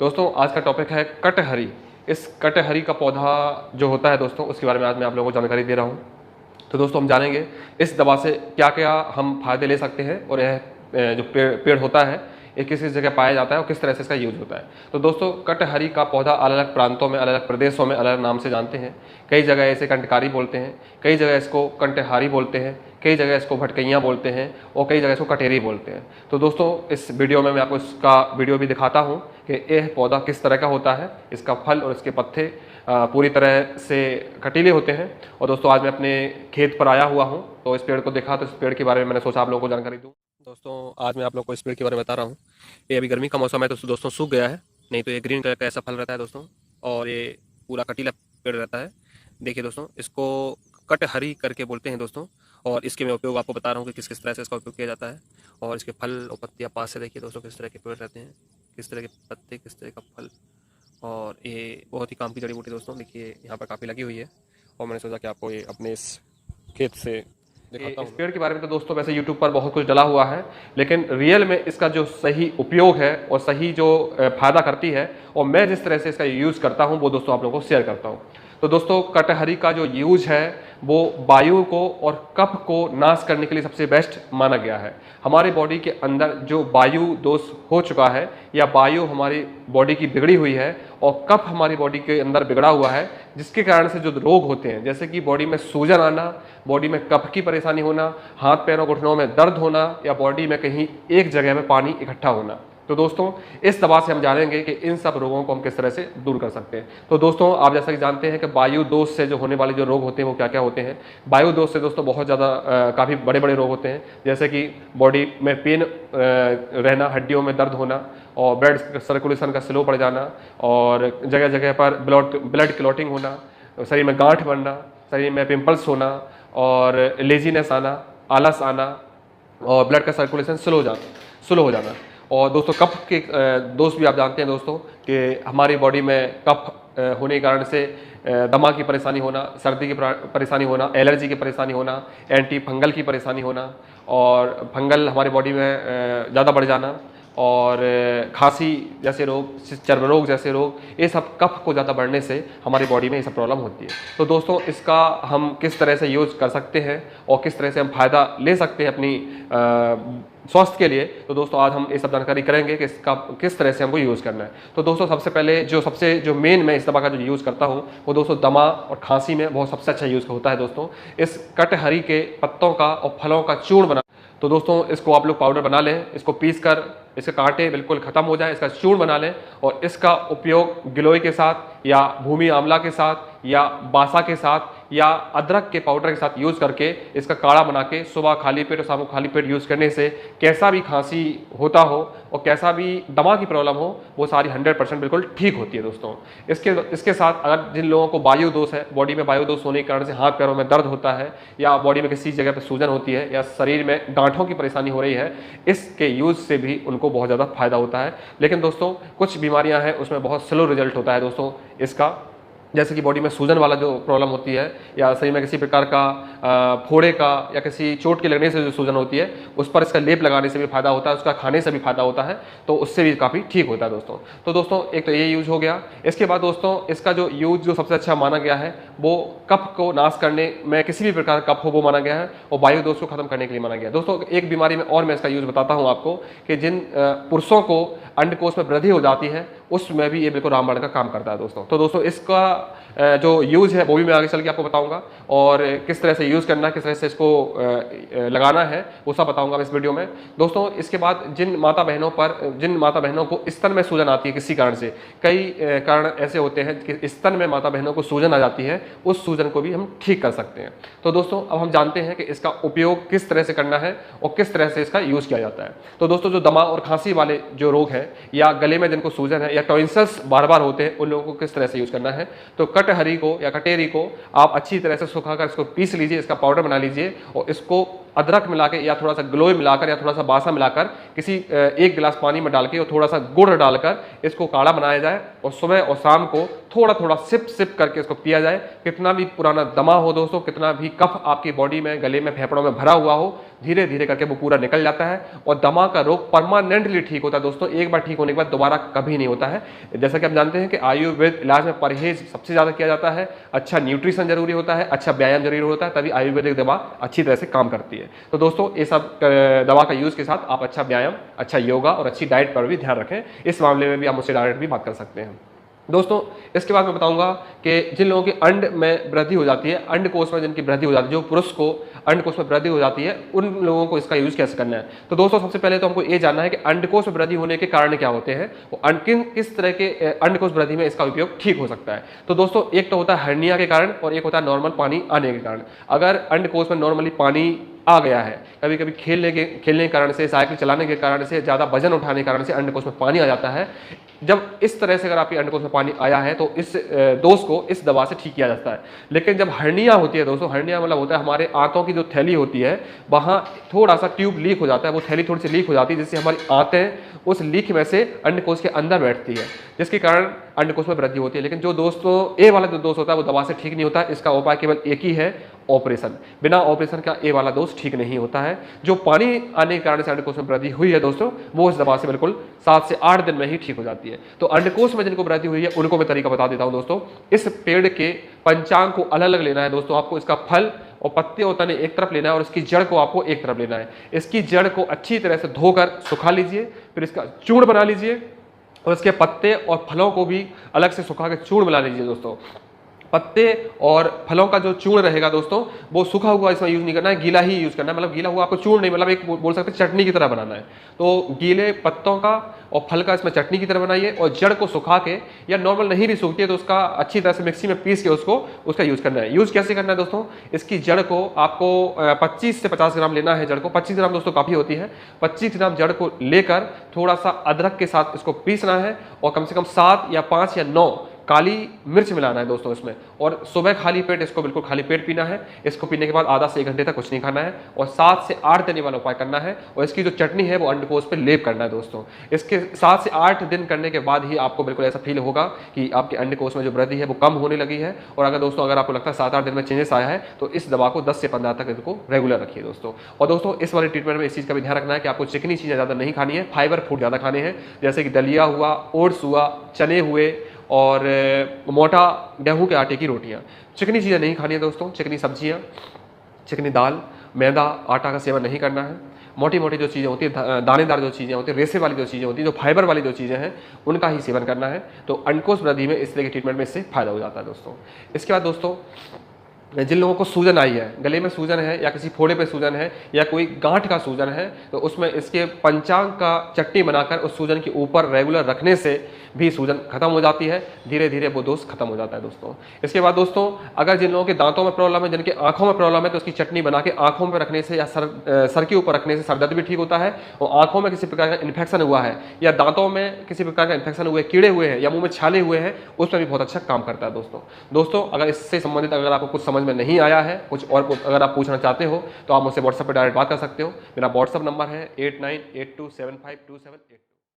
दोस्तों आज का टॉपिक है कटहरी। इस कटहरी का पौधा जो होता है दोस्तों, उसके बारे में आज मैं आप लोगों को जानकारी दे रहा हूँ। तो दोस्तों हम जानेंगे इस दवा से क्या क्या हम फायदे ले सकते हैं और यह जो पेड़ होता है ये किस किस जगह पाया जाता है और किस तरह से इसका यूज होता है। तो दोस्तों कटहरी का पौधा अलग अलग प्रांतों में, अलग अलग प्रदेशों में अलग अलग नाम से जानते हैं। कई जगह इसे कंटकारी बोलते हैं, कई जगह इसको कंटहारी बोलते हैं, कई जगह इसको भटकैया बोलते हैं और कई जगह इसको कटेरी बोलते हैं। तो दोस्तों इस वीडियो में मैं आपको इसका वीडियो भी दिखाता हूँ कि यह पौधा किस तरह का होता है, इसका फल और इसके पत्ते पूरी तरह से कटीले होते हैं। और दोस्तों आज मैं अपने खेत पर आया हुआ हूँ, तो इस पेड़ को देखा तो इस पेड़ के बारे में मैंने सोचा आप लोगों को जानकारी दूँ। दोस्तों आज मैं आप लोगों को इस पेड़ के बारे में बता रहा हूँ। ये अभी गर्मी का मौसम है तो दोस्तों सूख गया है, नहीं तो ये ग्रीन कलर का ऐसा फल रहता है दोस्तों, और ये पूरा कटीला पेड़ रहता है। देखिए दोस्तों इसको कटहरी करके बोलते हैं दोस्तों, और इसके मैं उपयोग आपको बता रहा हूँ कि किस किस तरह से इसका उपयोग किया जाता है। और इसके फल और पत्तियाँ पास से देखिए दोस्तों किस तरह के पेड़ रहते हैं, किस तरह के पत्ते, किस तरह का फल, और ये बहुत ही काम की जड़ी बूटी दोस्तों। देखिए यहाँ पर काफ़ी लगी हुई है और मैंने सोचा कि आपको ये अपने इस खेत से दिखाता हूँ। इस पेड़ के बारे में तो दोस्तों वैसे यूट्यूब पर बहुत कुछ डला हुआ है, लेकिन रियल में इसका जो सही उपयोग है और सही जो फायदा करती है और मैं जिस तरह से इसका यूज़ करता हूँ वो दोस्तों आप लोगों को शेयर करता हूँ। तो दोस्तों कटहरी का जो यूज है वो वायु को और कफ को नाश करने के लिए सबसे बेस्ट माना गया है। हमारे बॉडी के अंदर जो वायु दोष हो चुका है या वायु हमारी बॉडी की बिगड़ी हुई है और कफ हमारी बॉडी के अंदर बिगड़ा हुआ है, जिसके कारण से जो रोग होते हैं जैसे कि बॉडी में सूजन आना, बॉडी में कफ की परेशानी होना, हाथ पैरों घुटनों में दर्द होना या बॉडी में कहीं एक जगह में पानी इकट्ठा होना। तो दोस्तों इस दवा से हम जानेंगे कि इन सब रोगों को हम किस तरह से दूर कर सकते हैं। तो दोस्तों आप जैसा कि जानते हैं कि वायु दोष से जो होने वाले जो रोग होते हैं वो क्या क्या होते हैं। वायु दोष से दोस्तों बहुत ज़्यादा काफ़ी बड़े बड़े रोग होते हैं, जैसे कि बॉडी में पेन रहना, हड्डियों में दर्द होना और ब्लड सर्कुलेशन का स्लो पड़ जाना और जगह जगह पर ब्लड क्लॉटिंग होना, शरीर में गांठ बनना, शरीर में पिंपल्स होना और लेजीनेस आना, आलस आना और ब्लड का सर्कुलेशन स्लो हो जाना। और दोस्तों कफ के दोष भी आप जानते हैं दोस्तों कि हमारी बॉडी में कफ होने के कारण से दमा की परेशानी होना, सर्दी की परेशानी होना, एलर्जी की परेशानी होना, एंटी फंगल की परेशानी होना और फंगल हमारी बॉडी में ज़्यादा बढ़ जाना और खांसी जैसे रोग, चर्म रोग जैसे रोग, ये सब कफ को ज़्यादा बढ़ने से हमारी बॉडी में ये सब प्रॉब्लम होती है। तो दोस्तों इसका हम किस तरह से यूज़ कर सकते हैं और किस तरह से हम फ़ायदा ले सकते हैं अपनी स्वास्थ्य के लिए, तो दोस्तों आज हम ये सब जानकारी करेंगे कि इसका किस तरह से हमको यूज़ करना है। तो दोस्तों सबसे पहले जो मेन मैं इस दवा का जो यूज़ करता हूँ वो दोस्तों दमा और खांसी में बहुत सबसे अच्छा यूज़ होता है दोस्तों। इस कटहरी के पत्तों का और फलों का चूर्ण बना, तो दोस्तों इसको आप लोग पाउडर बना लें, इसको पीस कर इसके कांटे बिल्कुल ख़त्म हो जाए, इसका चूर्ण बना लें और इसका उपयोग गिलोय के साथ या भूमि आंवला के साथ या बासा के साथ या अदरक के पाउडर के साथ यूज़ करके इसका काढ़ा बना के सुबह खाली पेट और शाम को खाली पेट यूज़ करने से कैसा भी खांसी होता हो और कैसा भी दमा की प्रॉब्लम हो वो सारी 100% बिल्कुल ठीक होती है दोस्तों। इसके साथ अगर जिन लोगों को वायु दोष है, बॉडी में वायु दोष होने के कारण से हाथ पैरों में दर्द होता है या बॉडी में किसी जगह पर सूजन होती है या शरीर में गांठों की परेशानी हो रही है, इसके यूज़ से भी उनको बहुत ज़्यादा फायदा होता है। लेकिन दोस्तों कुछ बीमारियां हैं उसमें बहुत स्लो रिजल्ट होता है दोस्तों इसका, जैसे कि बॉडी में सूजन वाला जो प्रॉब्लम होती है या शरीर में किसी प्रकार का फोड़े का या किसी चोट के लगने से जो सूजन होती है उस पर इसका लेप लगाने से भी फायदा होता है, उसका खाने से भी फायदा होता है, तो उससे भी काफ़ी ठीक होता है दोस्तों। तो दोस्तों एक तो ये यूज हो गया। इसके बाद दोस्तों इसका जो यूज जो सबसे अच्छा माना गया है वो कफ को नाश करने में, किसी भी प्रकार का कफ हो वो माना गया है और वायु दोष को खत्म करने के लिए माना गया है दोस्तों। एक बीमारी में और मैं इसका यूज बताता हूँ आपको कि जिन पुरुषों को अंडकोश में वृद्धि हो जाती है उसमें भी ये बिल्कुल रामबाण का काम करता है दोस्तों। तो दोस्तों इसका जो यूज़ है वो भी मैं आगे चल के आपको बताऊंगा और किस तरह से यूज़ करना है, किस तरह से इसको लगाना है वो सब बताऊंगा मैं इस वीडियो में दोस्तों। इसके बाद जिन माता बहनों को स्तन में सूजन आती है किसी कारण से, कई कारण ऐसे होते हैं कि स्तन में माता बहनों को सूजन आ जाती है, उस सूजन को भी हम ठीक कर सकते हैं। तो दोस्तों अब हम जानते हैं कि इसका उपयोग किस तरह से करना है और किस तरह से इसका यूज़ किया जाता है। तो दोस्तों जो दमा और खांसी वाले जो रोग हैं या गले में जिनको सूजन है या टॉन्सिल्स बार बार होते हैं उन लोगों को किस तरह से यूज़ करना है, तो कटहरी को या कटेरी को आप अच्छी तरह से सुखाकर इसको पीस लीजिए, इसका पाउडर बना लीजिए और इसको अदरक मिला के या थोड़ा सा गिलोय मिलाकर या थोड़ा सा बासा मिलाकर किसी 1 गिलास पानी में डाल के और थोड़ा सा गुड़ डालकर इसको काढ़ा बनाया जाए और सुबह और शाम को थोड़ा थोड़ा सिप सिप करके इसको पिया जाए। कितना भी पुराना दमा हो दोस्तों, कितना भी कफ आपकी बॉडी में, गले में, फेफड़ों में भरा हुआ हो, धीरे धीरे करके वो पूरा निकल जाता है और दमा का रोग परमानेंटली ठीक होता है दोस्तों। एक बार ठीक होने के बाद दोबारा कभी नहीं होता है। जैसा कि आप जानते हैं कि आयुर्वेद इलाज में परहेज सबसे ज्यादा किया जाता है, अच्छा न्यूट्रिशन जरूरी होता है, अच्छा व्यायाम जरूरी होता है, तभी आयुर्वेदिक दवा अच्छी तरह से काम करती है। तो दोस्तों ये सब दवा का यूज के साथ आप अच्छा व्यायाम, अच्छा योगा और अच्छी डाइट पर भी ध्यान रखें। इस मामले में भी आप मुझसे डायरेक्ट भी बात कर सकते हैं दोस्तों। इसके बाद मैं बताऊंगा कि जिन लोगों की अंड में वृद्धि हो जाती है, अंडकोश में जिनकी वृद्धि हो जाती है, जो पुरुष को अंडकोश में वृद्धि हो जाती है, उन लोगों को इसका यूज कैसे करना है। तो दोस्तों सबसे पहले तो हमको ये जानना है कि अंडकोश में वृद्धि होने के कारण क्या होते हैं, वो किस तरह के अंडकोश वृद्धि में इसका उपयोग ठीक हो सकता है। तो दोस्तों एक तो होता है हर्निया के कारण और एक होता है नॉर्मल पानी आने के कारण। अगर अंडकोश में नॉर्मली पानी आ गया है, कभी कभी खेलने के कारण से, साइकिल चलाने के कारण से, ज़्यादा वजन उठाने के कारण से अंडकोश में पानी आ जाता है, जब इस तरह से अगर आपके अंडकोश में पानी आया है तो इस दोष को इस दवा से ठीक किया जाता है। लेकिन जब हर्निया होती है दोस्तों, हर्निया मतलब होता है हमारे आंतों की जो थैली होती है वहाँ थोड़ा सा ट्यूब लीक हो जाता है, वो थैली थोड़ी सी लीक हो जाती है, जिससे हमारी आंतें उस लीक में से अंडकोश के अंदर बैठती है, जिसके कारण अंडकोश में वृद्धि होती है। लेकिन जो दोस्तों ए वाला जो दोष होता है वो दवा से ठीक नहीं होता है। इसका उपाय केवल एक ही है, ऑपरेशन। बिना ऑपरेशन का ए वाला दोष ठीक नहीं होता है। जो पानी आने के कारण से अंडकोश में वृद्धि हुई है दोस्तों, वो इस दवा से बिल्कुल 7 से 8 दिन में ही ठीक हो जाती है। तो अंडकोश में जिनको वृद्धि हुई है उनको मैं तरीका बता देता हूं दोस्तों। इस पेड़ के पंचांग को अलग अलग लेना है दोस्तों। आपको इसका फल और पत्ते और तने एक तरफ लेना है और इसकी जड़ को आपको एक तरफ लेना है। इसकी जड़ को अच्छी तरह से धोकर सुखा लीजिए, फिर इसका चूर्ण बना लीजिए और इसके पत्ते और फलों को भी अलग से सुखा के चूर्ण बना लीजिए दोस्तों। पत्ते और फलों का जो चूर्ण रहेगा दोस्तों वो सूखा हुआ इसमें यूज नहीं करना है, गीला ही यूज करना है। मतलब गीला हुआ आपको चूर्ण नहीं, मतलब एक बोल सकते हैं चटनी की तरह बनाना है। तो गीले पत्तों का और फल का इसमें चटनी की तरह बनाइए और जड़ को सुखा के, या नॉर्मल नहीं भी सूखती है तो उसका अच्छी तरह से मिक्सी में पीस के उसका यूज करना है। यूज कैसे करना है दोस्तों, इसकी जड़ को आपको 25 से 50 ग्राम लेना है। जड़ को 25 ग्राम दोस्तों काफी होती है। 25 ग्राम जड़ को लेकर थोड़ा सा अदरक के साथ इसको पीसना है और कम से कम 7 या 5 या 9 काली मिर्च मिलाना है दोस्तों इसमें, और सुबह खाली पेट इसको बिल्कुल खाली पेट पीना है। इसको पीने के बाद आधा से 1 घंटे तक कुछ नहीं खाना है और 7 से 8 दिन वाला उपाय करना है। और इसकी जो चटनी है वो अंडकोश पे लेप करना है दोस्तों। इसके 7 से 8 दिन करने के बाद ही आपको बिल्कुल ऐसा फील होगा कि आपके अंडकोश में जो वृद्धि है वो कम होने लगी है। और अगर दोस्तों अगर आपको लगता है 7-8 दिन में चेंजेस आया है तो इस दवा को 10 से 15 तक इसको रेगुलर रखिए दोस्तों। और दोस्तों इस वाले ट्रीटमेंट में इस चीज़ का भी ध्यान रखना है कि आपको चिकनी चीज़ें ज़्यादा नहीं खानी है, फाइबर फूड ज़्यादा खाने हैं, जैसे कि दलिया हुआ, ओट्स हुआ, चने हुए और मोटा गेहूं के आटे की रोटियां। चिकनी चीज़ें नहीं खानी है दोस्तों, चिकनी सब्जियां, चिकनी दाल, मैदा, आटा का सेवन नहीं करना है। मोटी मोटी जो चीज़ें होती है, दानेदार जो चीज़ें होती है, रेसे वाली जो चीज़ें होती है, जो फाइबर वाली जो चीज़ें हैं उनका ही सेवन करना है। तो अंडकोश वृद्धि में इस तरह के ट्रीटमेंट में इससे फायदा हो जाता है दोस्तों। इसके बाद दोस्तों जिन लोगों को सूजन आई है, गले में सूजन है या किसी फोड़े पे सूजन है या कोई गांठ का सूजन है, तो उसमें इसके पंचांग का चटनी बनाकर उस सूजन के ऊपर रेगुलर रखने से भी सूजन खत्म हो जाती है। धीरे धीरे वो दोष खत्म हो जाता है दोस्तों। इसके बाद दोस्तों अगर जिन लोगों के दांतों में प्रॉब्लम है, जिनके आंखों में प्रॉब्लम है, तो उसकी चटनी बना के आंखों में रखने से या सर के ऊपर रखने से सर दर्द भी ठीक होता है। और आंखों में किसी प्रकार का इन्फेक्शन हुआ है या दांतों में किसी प्रकार का इन्फेक्शन हुए, कीड़े हुए हैं या मुंह में छाले हुए हैं, उसमें भी बहुत अच्छा काम करता है दोस्तों। अगर इससे संबंधित अगर आपको कुछ समझ में नहीं आया है, कुछ और अगर आप पूछना चाहते हो तो आप मुझसे व्हाट्सएप पर डायरेक्ट बात कर सकते हो। मेरा व्हाट्सएप नंबर है 8982752782।